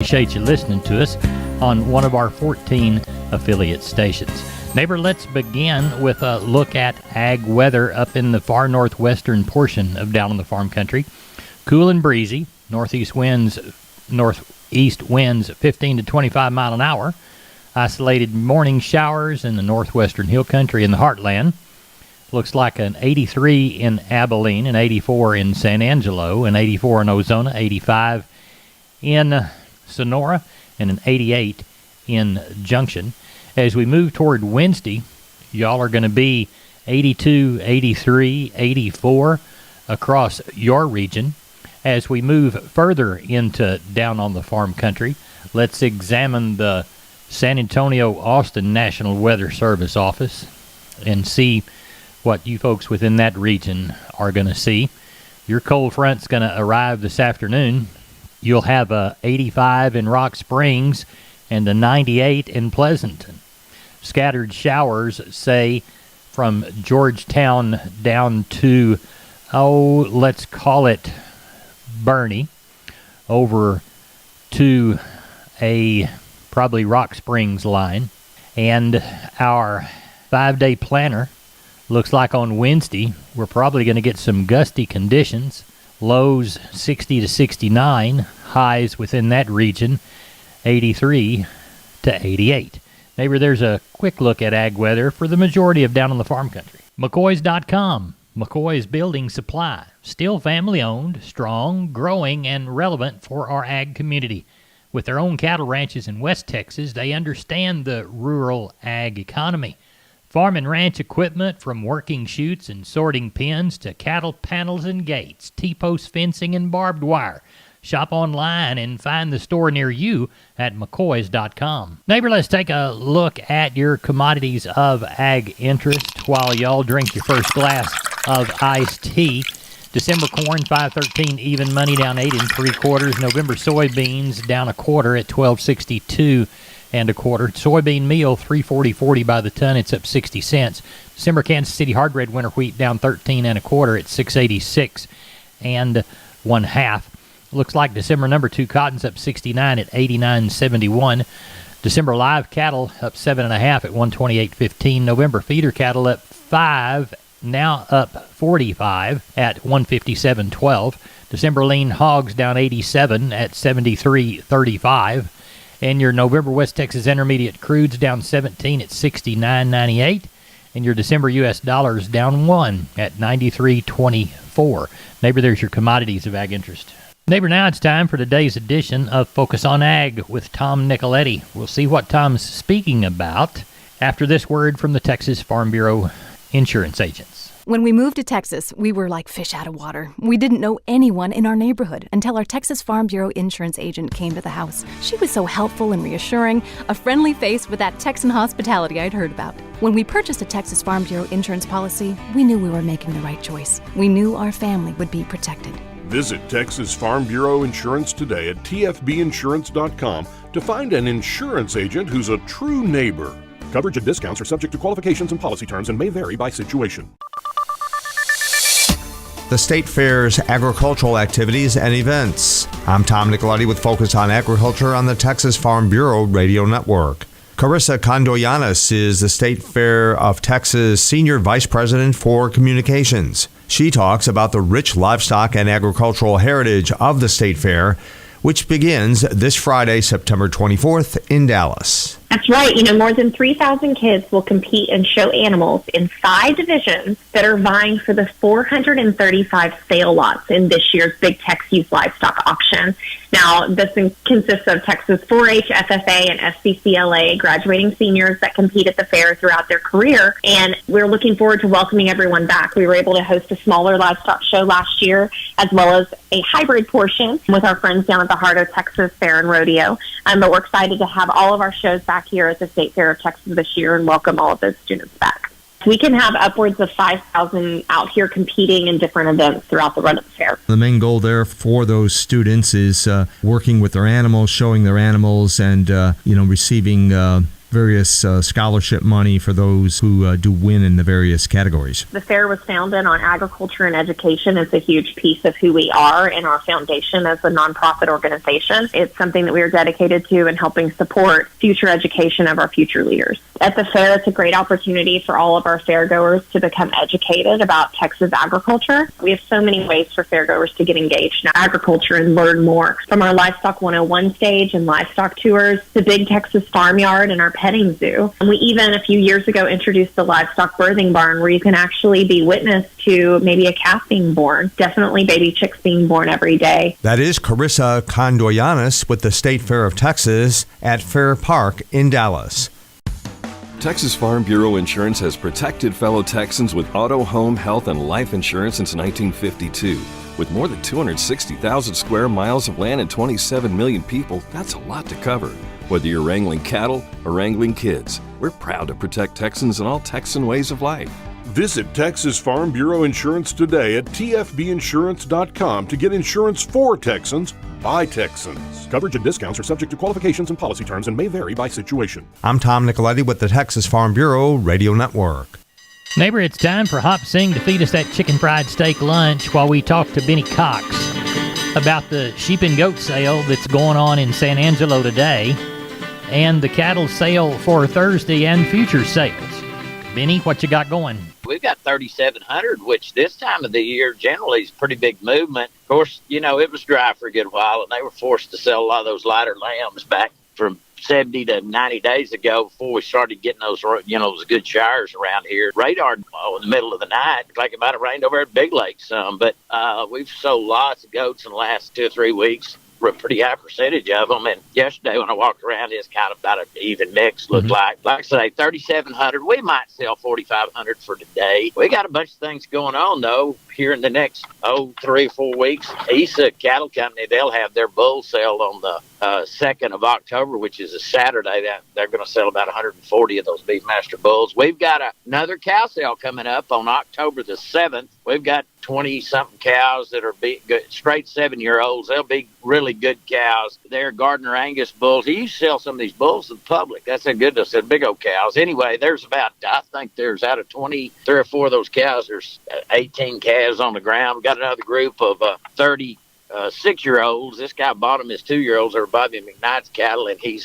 appreciate you listening to us on one of our 14 affiliate stations. Neighbor, let's begin with a look at ag weather up in the far northwestern portion of Down on the Farm Country. Cool and breezy, northeast winds 15 to 25 mile an hour. Isolated morning showers in the northwestern hill country in the heartland. Looks like an 83 in Abilene, an 84 in San Angelo, an 84 in Ozona, 85 in Sonora, and an 88 in Junction. As we move toward Wednesday, y'all are going to be 82, 83, 84 across your region. As we move further into Down on the Farm Country, let's examine the San Antonio-Austin National Weather Service office and see what you folks within that region are going to see. Your cold front's going to arrive this afternoon. You'll have a 85 in Rock Springs and a 98 in Pleasanton. Scattered showers, say, from Georgetown down to, let's call it Bernie, over to a probably Rock Springs line. And our 5-day planner looks like on Wednesday we're probably going to get some gusty conditions. Lows 60 to 69, highs within that region 83 to 88. Neighbor, there's a quick look at ag weather for the majority of Down on the Farm Country. McCoys.com. McCoy's Building Supply. Still family owned, strong, growing, and relevant for our ag community. With their own cattle ranches in West Texas, they understand the rural ag economy. Farm and ranch equipment from working chutes and sorting pens to cattle panels and gates, T-post fencing and barbed wire. Shop online and find the store near you at McCoys.com. Neighbor, let's take a look at your commodities of ag interest while y'all drink your first glass of iced tea. December corn, 5.13 even money, down 8 3/4. November soybeans down a quarter at 12.62 and a quarter. Soybean meal, 340.40 by the ton. It's up 60 cents. December Kansas City hard red winter wheat down 13 and a quarter at 6.86 and 1/2. Looks like December number 2 cotton's up 69 at 89.71. December live cattle up 7.5 at 128.15. November feeder cattle up 5, now up 45 at 157.12. December lean hogs down 87 at 73.35. And your November West Texas Intermediate crudes down 17 at 69.98. And your December U.S. dollars down 1 at 93.24. Neighbor, there's your commodities of ag interest. Neighbor, now it's time for today's edition of Focus on Ag with Tom Nicoletti. We'll see what Tom's speaking about after this word from the Texas Farm Bureau insurance agents. When we moved to Texas, we were like fish out of water. We didn't know anyone in our neighborhood until our Texas Farm Bureau insurance agent came to the house. She was so helpful and reassuring, a friendly face with that Texan hospitality I'd heard about. When we purchased a Texas Farm Bureau insurance policy, we knew we were making the right choice. We knew our family would be protected. Visit Texas Farm Bureau Insurance today at tfbinsurance.com to find an insurance agent who's a true neighbor. Coverage and discounts are subject to qualifications and policy terms and may vary by situation. The State Fair's agricultural activities and events. I'm Tom Nicoletti with Focus on Agriculture on the Texas Farm Bureau Radio Network. Carissa Condoyanis is the State Fair of Texas Senior Vice President for Communications. She talks about the rich livestock and agricultural heritage of the State Fair, which begins this Friday, September 24th in Dallas. That's right. More than 3,000 kids will compete and show animals in 5 divisions that are vying for the 435 sale lots in this year's Big Tex Youth Livestock Auction. Now, this consists of Texas 4-H, FFA, and SCCLA graduating seniors that compete at the fair throughout their career, and we're looking forward to welcoming everyone back. We were able to host a smaller livestock show last year, as well as a hybrid portion with our friends down at the Heart of Texas Fair and Rodeo. But we're excited to have all of our shows back here at the State Fair of Texas this year and welcome all of those students back. We can have upwards of 5,000 out here competing in different events throughout the run of the fair. The main goal there for those students is working with their animals, showing their animals, and receiving various scholarship money for those who do win in the various categories. The fair was founded on agriculture and education. It's a huge piece of who we are and our foundation as a nonprofit organization. It's something that we are dedicated to and helping support future education of our future leaders. At the fair, it's a great opportunity for all of our fairgoers to become educated about Texas agriculture. We have so many ways for fairgoers to get engaged in agriculture and learn more, from our Livestock 101 stage and livestock tours to Big Texas Farmyard and our petting zoo. And we even, a few years ago, introduced the Livestock Birthing Barn, where you can actually be witness to maybe a calf being born, definitely baby chicks being born every day. That is Carissa Condoyanis with the State Fair of Texas at Fair Park in Dallas. Texas Farm Bureau Insurance has protected fellow Texans with auto, home, health, and life insurance since 1952. With more than 260,000 square miles of land and 27 million people, that's a lot to cover. Whether you're wrangling cattle or wrangling kids, we're proud to protect Texans in all Texan ways of life. Visit Texas Farm Bureau Insurance today at tfbinsurance.com to get insurance for Texans by Texans. Coverage and discounts are subject to qualifications and policy terms and may vary by situation. I'm Tom Nicoletti with the Texas Farm Bureau Radio Network. Neighbor, it's time for Hop Sing to feed us that chicken fried steak lunch while we talk to Benny Cox about the sheep and goat sale that's going on in San Angelo today and the cattle sale for Thursday and future sales. Benny, what you got going? We've got 3,700, which this time of the year generally is pretty big movement. Of course, you know, it was dry for a good while, and they were forced to sell a lot of those lighter lambs back from 70 to 90 days ago before we started getting those, you know, those good showers around here. Radar in the middle of the night, like it might have rained over at Big Lake some, but we've sold lots of goats in the last 2 or 3 weeks. A pretty high percentage of them. And yesterday when I walked around, it's kind of about an even mix, looked like. Like I say, 3,700. We might sell 4,500 for today. We got a bunch of things going on, though, here in the next, 3 or 4 weeks. ESA Cattle Company, they'll have their bull sale on the 2nd of October, which is a Saturday. That they're going to sell about 140 of those Beefmaster bulls. We've got another cow sale coming up on October the 7th. We've got 20-something cows that are straight 7-year-olds. They'll be really good cows. They're Gardner Angus bulls. He used to sell some of these bulls to the public. That's how good they're big old cows. Anyway, there's about, I think there's out of 23 or 4 of those cows, there's 18 calves on the ground. We've got another group of 30 6-year-olds. This guy bought them as 2-year-olds. They were Bobby McKnight's cattle, and he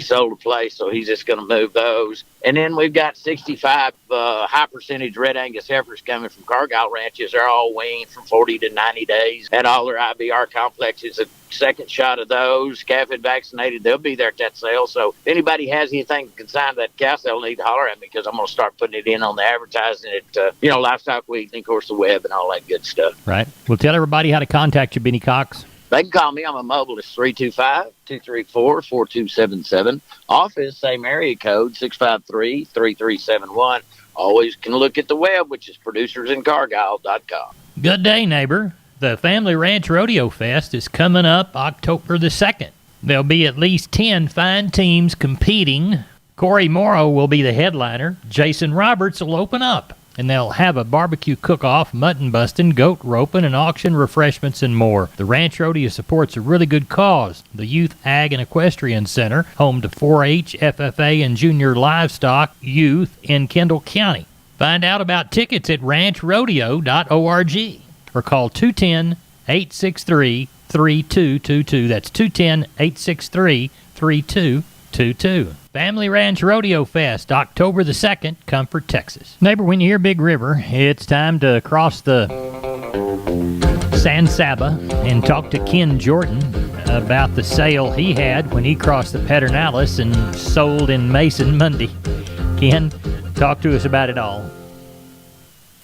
sold a place, so he's just going to move those. And then we've got 65 high percentage red Angus heifers coming from Cargyle ranches. They're all weaned from 40 to 90 days at all their IBR complexes. A second shot of those, calf and vaccinated, they'll be there at that sale. So if anybody has anything to consign to that cow sale, need to holler at me, because I'm going to start putting it in on the advertising at, Livestock Week, and of course the web and all that good stuff. Right. Well, tell everybody how to contact you, Benny Cox. They can call me on my mobile. It's 325-234-4277. Office, same area code, 653-3371. Always can look at the web, which is producersincargyle.com. Good day, neighbor. The Family Ranch Rodeo Fest is coming up October the 2nd. There'll be at least 10 fine teams competing. Corey Morrow will be the headliner. Jason Roberts will open up. And they'll have a barbecue cook-off, mutton busting, goat roping, and auction refreshments and more. The Ranch Rodeo supports a really good cause. The Youth Ag and Equestrian Center, home to 4-H, FFA, and junior livestock youth in Kendall County. Find out about tickets at ranchrodeo.org or call 210-863-3222. That's 210-863-3222. Family Ranch Rodeo Fest, October the 2nd, Comfort, Texas. Neighbor, when you hear Big River, it's time to cross the San Saba and talk to Ken Jordan about the sale he had when he crossed the Pedernales and sold in Mason Monday. Ken, talk to us about it all.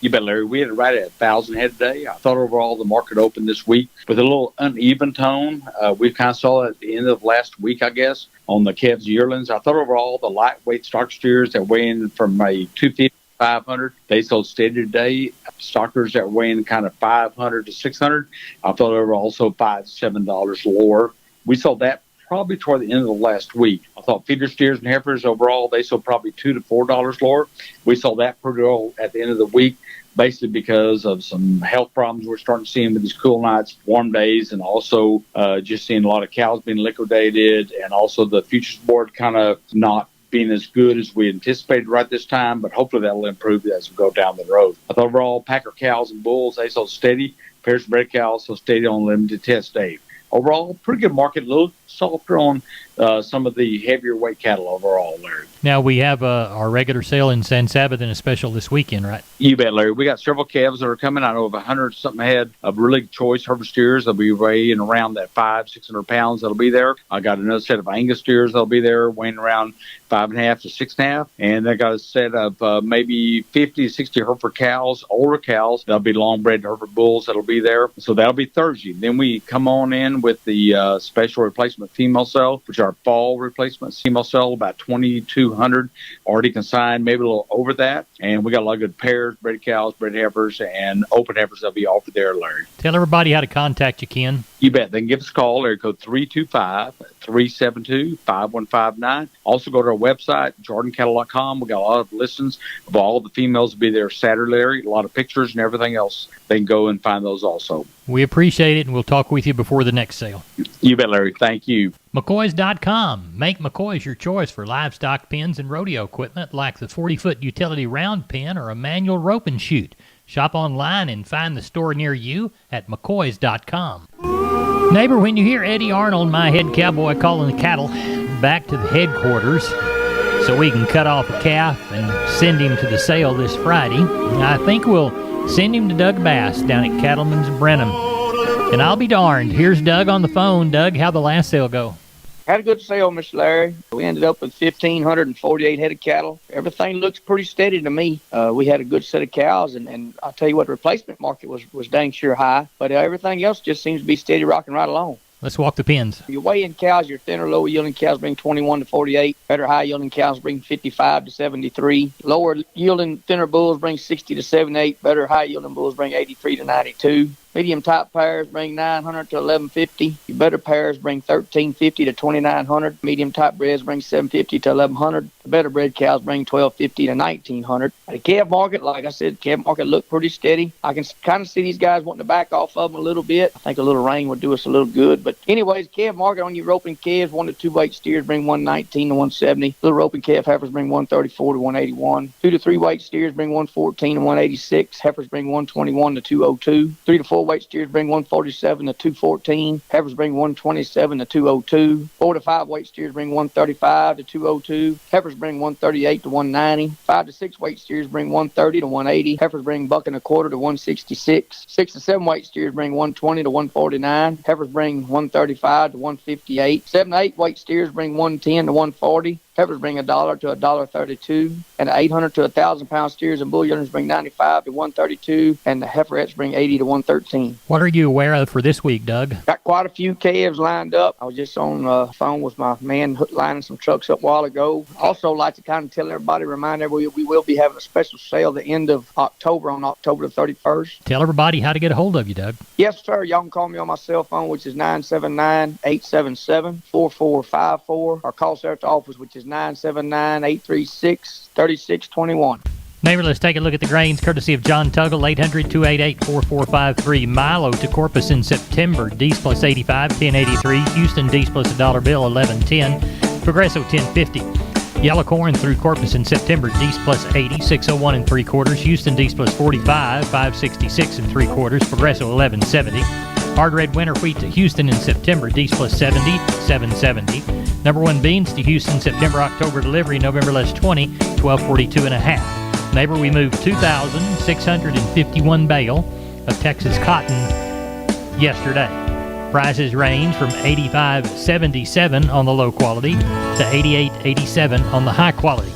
You bet, Larry. We had it right at 1,000 head today. I thought overall the market opened this week with a little uneven tone. We kind of saw it at the end of last week, I guess, on the calves yearlings. I thought overall the lightweight stock steers that weigh in from a 250 to 500, they sold steady today. Stockers that weigh in kind of 500 to 600, I thought overall also $5 to $7 lower. We sold that probably toward the end of the last week. I thought feeder steers and heifers overall, they sold probably $2 to $4 lower. We sold that pretty low at the end of the week, basically because of some health problems we're starting to see with these cool nights, warm days, and also just seeing a lot of cows being liquidated, and also the futures board kind of not being as good as we anticipated right this time, but hopefully that will improve as we go down the road. I thought overall, packer cows and bulls, they sold steady. Pairs bred cows sold steady on limited test day. Overall, pretty good market. A little softer on some of the heavier weight cattle overall, Larry. Now, we have our regular sale in San Sabbath and a special this weekend, right? You bet, Larry. We got several calves that are coming out of 100-something head of really choice Hereford steers. They'll be weighing around that 500-600 pounds. That'll be there. I got another set of Angus steers that'll be there, weighing around 5.5 to 6.5. And I got a set of maybe 50 to 60 Hereford cows, older cows. That'll be long-bred Hereford bulls that'll be there. So that'll be Thursday. Then we come on in with the special replacement female sale, which are fall replacement female sale, about 2,200 already consigned, maybe a little over that. And we got a lot of good pairs, bred cows, bred heifers, and open heifers that'll be offered there, Larry. Tell everybody how to contact you, Ken. You bet. They can give us a call, area code 325-372-5159. Also go to our website, jordancattle.com. We got a lot of listings of all the females will be there Saturday, Larry. A lot of pictures and everything else. They can go and find those also. We appreciate it, and we'll talk with you before the next sale. You bet, Larry. Thank you. McCoys.com. Make McCoys your choice for livestock pens and rodeo equipment like the 40-foot utility round pen or a manual rope and chute. Shop online and find the store near you at McCoys.com. Neighbor, when you hear Eddie Arnold, my head cowboy, calling the cattle back to the headquarters so we can cut off a calf and send him to the sale this Friday, I think we'll send him to Doug Bass down at Cattleman's Brenham. And I'll be darned. Here's Doug on the phone. Doug, how'd the last sale go? Had a good sale, Mr. Larry. We ended up with 1,548 head of cattle. Everything looks pretty steady to me. We had a good set of cows, and I'll tell you what, the replacement market was dang sure high, but everything else just seems to be steady rocking right along. Let's walk the pens. Your weigh-in cows, your thinner, lower-yielding cows bring 21 to 48. Better high-yielding cows bring 55 to 73. Lower-yielding, thinner bulls bring 60 to 78. Better high-yielding bulls bring 83 to 92. Medium-type pairs bring 900 to 1150. Your better pairs bring 1350 to 2900. Medium-type breds bring 750 to 1100. The better bred cows bring 1250 to 1900. The calf market, like I said, calf market looked pretty steady. I can kind of see these guys wanting to back off of them a little bit. I think a little rain would do us a little good. But anyways, calf market on your roping calves, 1 to 2 weight steers bring 119 to 170. Little roping calf heifers bring 134 to 181. 2 to 3 weight steers bring 114 to 186. Heifers bring 121 to 202. 3 to 4 weight steers bring 147 to 214. Heifers bring 127 to 202. 4 to 5 weight steers bring 135 to 202. Heifers bring 138 to 190. 5 to 6 weight steers bring 130 to 180. Heifers bring buck and a quarter to 166. 6 to 7 weight steers bring 120 to 149. Heifers bring 135 to 158. 7 to 8 weight steers bring 110 to 140. Heifers bring $1 to $1.32, and the 800 to 1,000 pound steers and bull yearlings bring 95 to 132, and the heiferettes bring 80 to 113. What are you aware of for this week, Doug? Got quite a few calves lined up. I was just on the phone with my man lining some trucks up a while ago. Also like to kind of tell everybody, remind everybody, we will be having a special sale the end of October on October the 31st. Tell everybody how to get a hold of you, Doug. Yes, sir. Y'all can call me on my cell phone, which is 979-877-4454. Our call center at the office, which is 979-836-3621. Neighbor, let's take a look at the grains, courtesy of John Tuggle, 800-288-4453. Milo to Corpus in September, D's plus 85, 1083. Houston, D's plus $1 bill, 1110. Progresso, 1050. Yellow corn through Corpus in September, D's plus 80, 601 3/4. Houston, D's plus 45, 566 3/4. Progresso, 1170. Hard red winter wheat to Houston in September, D's plus 70, 770. Number 1 beans to Houston, September, October delivery, November less 20, 1242 and a half. Neighbor, we moved 2,651 bale of Texas cotton yesterday. Prices range from $85.77 on the low quality to $88.87 on the high quality.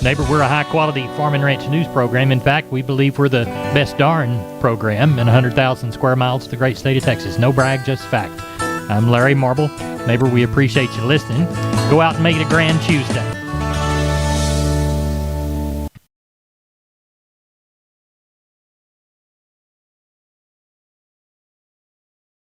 Neighbor, we're a high-quality farm and ranch news program. In fact, we believe we're the best darn program in 100,000 square miles of the great state of Texas. No brag, just fact. I'm Larry Marble. Neighbor, we appreciate you listening. Go out and make it a grand Tuesday.